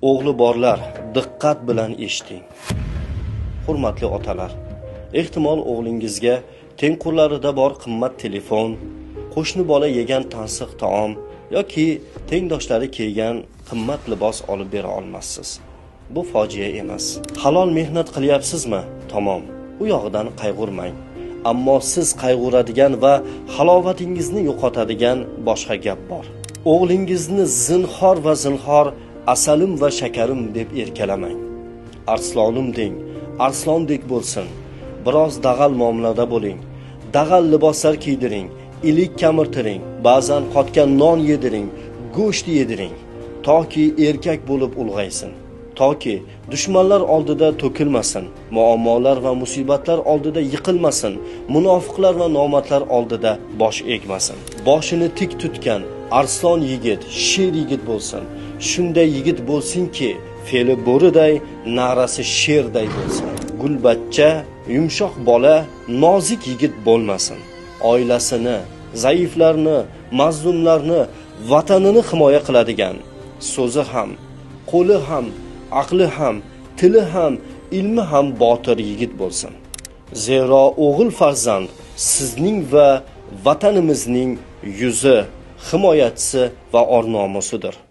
O'g'li borlar, diqqat bilan eshiting. Hurmatli otalar, ehtimol o'g'lingizga tengqurlarida bor qimmat telefon, qo'shni bola yegan tansiq taom yoki tengdoshlari kiygan qimmat libos olib bera olmassiz. Bu fojia emas. Halol mehnat qilyapsizmi? Tamom. U yog'idan qayg'urmang. Ammo siz qayg'uradigan va halovatingizni yo'qotadigan boshqa gap bor. O'g'lingizni zinhor asalim va shakarim deb erkalamang. Arslonim deng, arslondek bo'lsin. Biroz dag'al muomalada bo'ling. Dag'al liboslar kiydiring, ilik kamirtiring, ba'zan qotgan non yediring, go'sht yediring, toki erkak bo'lib ulg'aysin. Toki dushmanlar oldida to'kilmasin, muammolar va musibatlar oldida yiqilmasin, munofiqlar va nomardlar oldida bosh egmasin. Boshini tik tutgan arslon yigit, sher yigit bo'lsin. Shunday yigit bo'lsinki, fe'li bo'riday, na'rasi sherday bo'lsin. Gulbachcha, yumshoq bola, nozik yigit bo'lmasin. Oilasini, zaiflarni, mazlumlarni, vatanini himoya qiladigan, so'zi ham, qo'li ham, aqli ham, tili ham, ilmi ham botir yigit bo'lsin. Zero o'g'il farzand sizning va vatanimizning yuzi, himoyachisi va or-nomusidir.